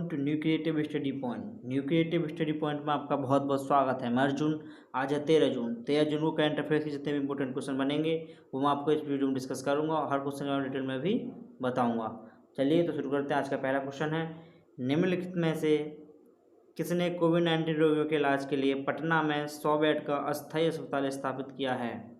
Welcome to new creative study point. New creative study point में आपका बहुत बहुत स्वागत है। मैं अर्जुन। आज है 13 जून। 13 जून को करंट अफेयर्स के जितने भी इंपॉर्टेंट क्वेश्चन बनेंगे वो मैं आपको इस वीडियो में डिस्कस करूंगा और हर क्वेश्चन का डिटेल में भी बताऊंगा। चलिए तो शुरू करते हैं। आज का पहला क्वेश्चन है, निम्नलिखित में से किसने कोविड-19 रोगियों के इलाज के लिए पटना में 100 बेड का अस्थायी अस्पताल स्थापित किया है?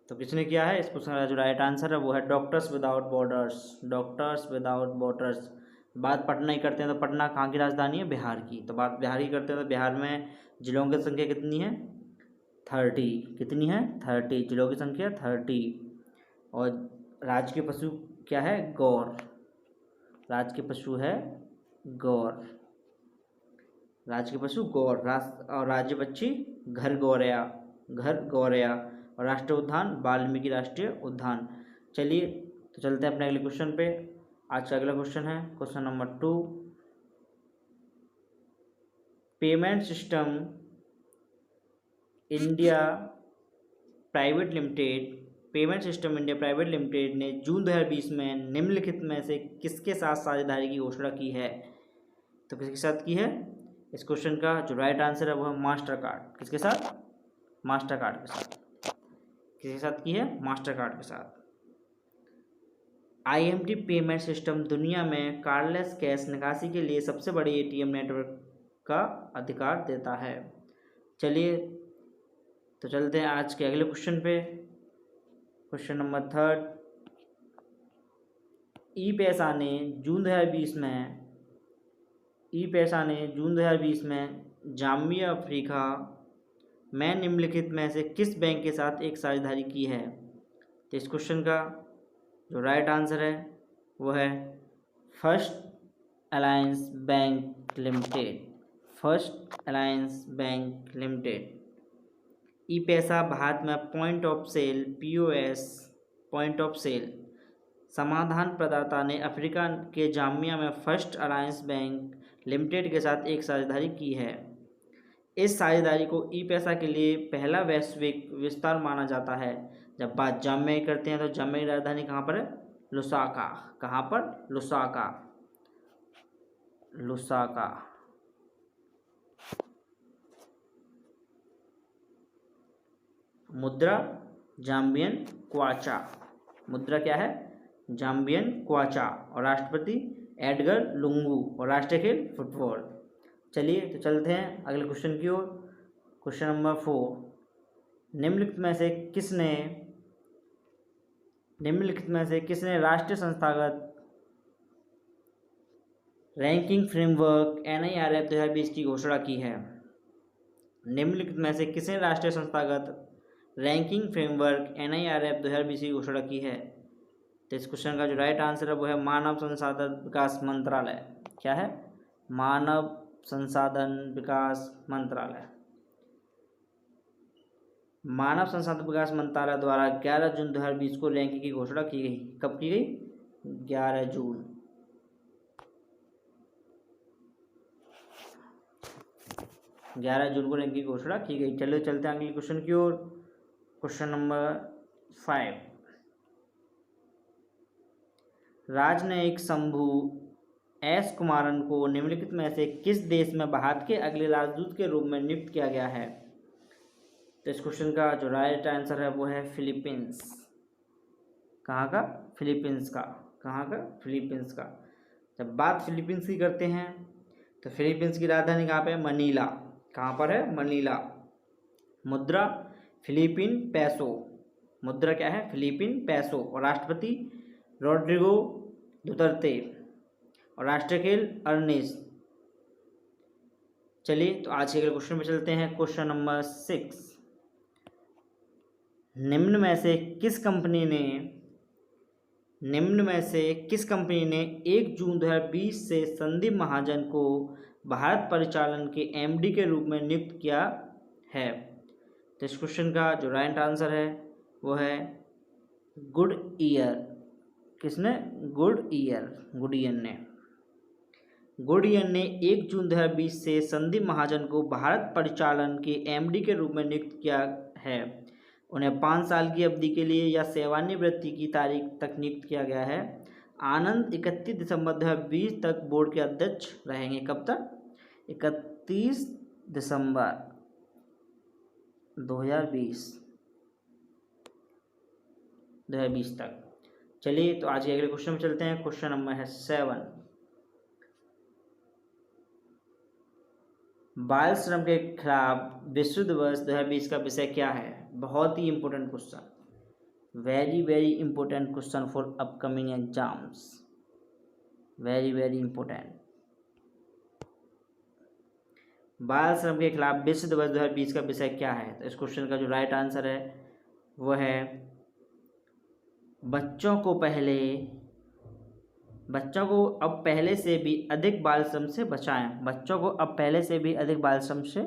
तो किसने किया है? इस क्वेश्चन का जो राइट आंसर है वो है doctors without borders. Doctors without borders. बात पटना ही करते हैं तो पटना कहाँ की राजधानी है? बिहार की। तो बात बिहार की करते हैं तो बिहार में जिलों की संख्या कितनी है? 30। कितनी है? 30। जिलों की संख्या 30। और राज्य के पशु क्या है? गौर। राज्य के पशु है गौर। राज्य के पशु गौर। और राज्य पक्षी घर गौरया। घर गौरया। और राष्ट्रीय उद्यान वाल्मीकि राष्ट्रीय उद्यान। चलिए तो चलते हैं अपने अगले क्वेश्चन पे। आज का अगला क्वेश्चन है question number 2। Payment system India private limited ने जून 2020 में निम्नलिखित में से किसके साथ साझेदारी की घोषणा की है? तो किसके साथ की है? इस क्वेश्चन का जो राइट आंसर है वो है मास्टर कार्ड। किसके साथ? मास्टर कार्ड के साथ। किसके साथ की है? मास्टर कार्ड के साथ। IMT पेमेंट सिस्टम दुनिया में कार्डलेस कैश निकासी के लिए सबसे बड़े ATM नेटवर्क का अधिकार देता है। चलिए तो चलते हैं आज के अगले क्वेश्चन पे। Question number 3। ई-पैसा ने जून 2020 में जाम्बिया अफ्रीका में निम्नलिखित में से किस बैंक के साथ एक साझेदारी की है? तो इस क्वेश्चन का जो राइट आंसर है वो है first alliance bank limited. First alliance bank limited. ई-पैसा भारत में point of sale POS point of sale समाधान प्रदाता ने अफ्रीका के जाम्बिया में फर्स्ट अलायंस बैंक लिमिटेड के साथ एक साझेदारी की है। इस साझेदारी को ई-पैसा के लिए पहला वैश्विक विस्तार माना जाता है। जब बात जाम्बिया की करते हैं तो जाम्बिया की राजधानी कहाँ पर है? लुसाका। कहाँ पर? लुसाका। लुसाका। मुद्रा जाम्बियन क्वाचा। मुद्रा क्या है? जाम्बियन क्वाचा। और राष्ट्रपति एडगर लुंगू। और राष्ट्रीय खेल फुटबॉल। चलिए तो चलते हैं अगले क्वेश्चन की ओर। Question number 4। निम्नलिखित में से किसने राष्ट्रीय संस्थागत रैंकिंग फ्रेमवर्क NIRF 2020 की घोषणा की है? निम्नलिखित में से किसने राष्ट्रीय संस्थागत रैंकिंग फ्रेमवर्क NIRF 2020 की घोषणा की है? तो इस क्वेश्चन का जो राइट आंसर है वो है मानव संसाधन विकास मंत्रालय। क्या है? मानव संसाधन विकास मंत्रालय। मानव संसाधन विकास मंत्रालय द्वारा 11 जून 2020 को रैंकिंग की घोषणा की गई। कब की गई? 11 जून। 11 जून को रैंकिंग की घोषणा की गई। चलिए चलते हैं अगले क्वेश्चन की ओर। Question number 5। राजनयिक शंभू S कुमारन को निम्नलिखित में से किस देश में भारत के अगले राजदूत के रूप में नियुक्त किया गया है? तो इस क्वेश्चन का जो राइट आंसर है वो है फिलीपींस। कहाँ का? फिलीपींस का। कहाँ का? फिलीपींस का। जब बात फिलीपींस की करते हैं तो फिलीपींस की राजधानी कहाँ पे है? मनीला। कहाँ पर है? मनीला। मुद्रा फिलीपीन पैसो। मुद्रा क्या है? फिलीपीन पैसो। और राष्ट्रपति रोड्रिगो दुतर्ते। और राष्ट्रीय खेल अर्निस। चलिए तो आज के अगले क्वेश्चन पे चलते हैं। Question number 6। निम्न में से किस कंपनी ने 1 जून 2020 से संदीप महाजन को भारत परिचालन के MD के रूप में नियुक्त किया है? तो इस क्वेश्चन का जो राइट आंसर है वो है गुडईयर। किसने? गुडईयर ने। गुडईयर ने 1 जून 2020 से संदीप महाजन को भारत परिचालन के MD के रूप में नियुक्त किया है। उन्हें 5 साल की अवधि के लिए या सेवानिवृत्ति की तारीख तक नियुक्त किया गया है। आनंद 31 दिसंबर 2020 तक बोर्ड के अध्यक्ष रहेंगे। कब तक? 31 दिसंबर 2020 तक। चलिए तो आज के अगले क्वेश्चन में चलते हैं। क्वेश्चन नंबर है 7। बाल श्रम के खिलाफ विश्व दिवस 2020 का विषय क्या है? बहुत ही important question, very very important question for upcoming exams, very very important. बाल श्रम के खिलाफ विश्व दिवस 2020 का विषय क्या है? तो इस क्वेश्चन का जो राइट आंसर है वो है बच्चों को अब पहले से भी अधिक बाल श्रम से बचाएं। बच्चों को अब पहले से भी अधिक बाल श्रम से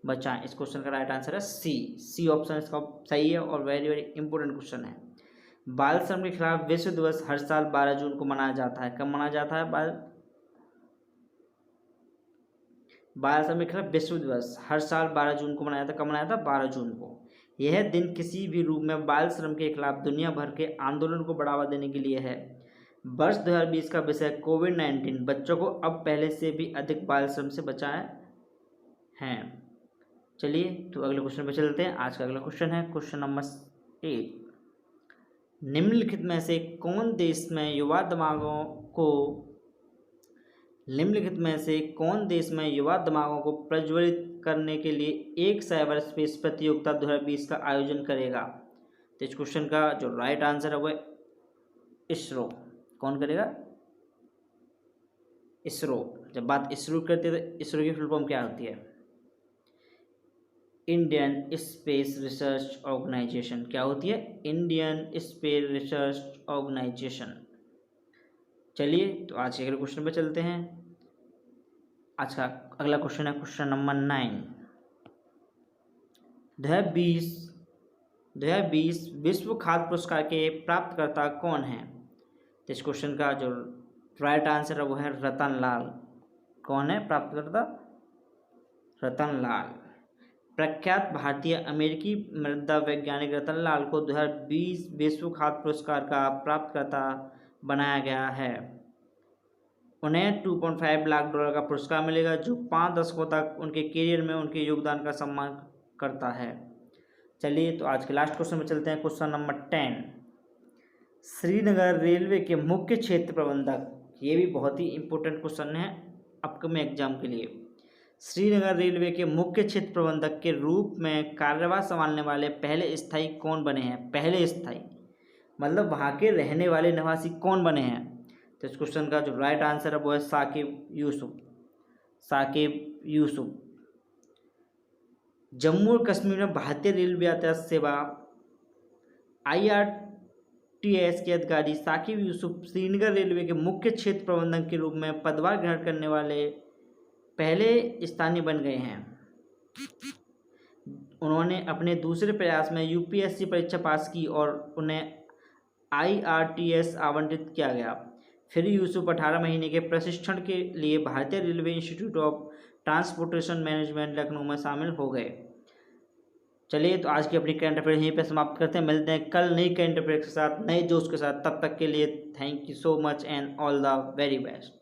बचाएं। इस क्वेश्चन का राइट आंसर है सी ऑप्शन इसका सही है और वेरी वेरी इंपॉर्टेंट क्वेश्चन है। बाल श्रम के खिलाफ विश्व दिवस हर साल 12 जून को मनाया जाता है। कब मनाया जाता है? बाल श्रम के खिलाफ विश्व दिवस हर साल 12 जून को मनाया जाता है। कब मनाया था? 12 जून को। यह दिन किसी भी रूप में बाल श्रम के खिलाफ दुनिया भर के आंदोलन को बढ़ावा देने के लिए है। वर्ष 2020 का विषय कोविड-19 बच्चों को अब पहले से भी अधिक बाल श्रम से बचाए हैं। चलिए तो अगले क्वेश्चन पे चलते हैं। आज का अगला क्वेश्चन है क्वेश्चन नंबर 8। निम्नलिखित में से कौन देश में युवा दिमागों को प्रज्वलित करने के लिए एक साइबर स्पेस प्रतियोगिता 2020 का आयोजन करेगा? तो इस क्वेश्चन का जो राइट आंसर है वो इसरो। कौन करेगा? इसरो। जब बात इसरो करते हैं तो इसरो की फुल फॉर्म क्या होती है? Indian space research organisation. क्या होती है? Indian space research organisation. चलिए तो आज के अगले क्वेश्चन पे चलते हैं। आज का अगला क्वेश्चन है क्वेश्चन नंबर 9। 2020 विश्व खाद्य पुरस्कार के प्राप्तकर्ता कौन हैं? तो इस क्वेश्चन का जो राइट आंसर है वो है रतन लाल। कौन है प्राप्तकर्ता? रतन लाल। प्रख्यात भारतीय अमेरिकी मृदा वैज्ञानिक रतन लाल को 2020 विश्व खाद्य पुरस्कार का प्राप्तकर्ता बनाया गया है। उन्हें $2.5 लाख का पुरस्कार मिलेगा जो 5 दशकों तक उनके करियर में उनके योगदान का सम्मान करता है। चलिए तो आज के लास्ट क्वेश्चन में चलते हैं। Question number 10। श्रीनगर रेलवे के मुख्य क्षेत्र प्रबंधक, ये भी बहुत ही इंपॉर्टेंट क्वेश्चन है अपकमिंग एग्जाम के लिए। श्रीनगर रेलवे के मुख्य क्षेत्र प्रबंधक के रूप में कार्यभार संभालने वाले पहले स्थायी कौन बने हैं? पहले स्थायी मतलब वहाँ के रहने वाले निवासी कौन बने हैं? तो इस क्वेश्चन का जो राइट आंसर है वो है साकिब यूसुफ। जम्मू और कश्मीर में भारतीय रेलवे यातायात सेवा IRTS के अधिकारी साकिब यूसुफ श्रीनगर रेलवे के मुख्य क्षेत्र प्रबंधक के रूप में पदभार ग्रहण करने वाले पहले स्थानीय बन गए हैं। उन्होंने अपने दूसरे प्रयास में UPSC परीक्षा पास की और उन्हें IRTS आवंटित किया गया। फिर यूसुफ 18 महीने के प्रशिक्षण के लिए भारतीय railway institute of transportation management Lucknow में शामिल हो गए। चलिए तो आज की अपनी करंट अफेयर यहीं पे समाप्त करते हैं। मिलते हैं कल नई करंट अफेयर के साथ, नए जोश के साथ। तब तक के लिए thank you so much and all the very best.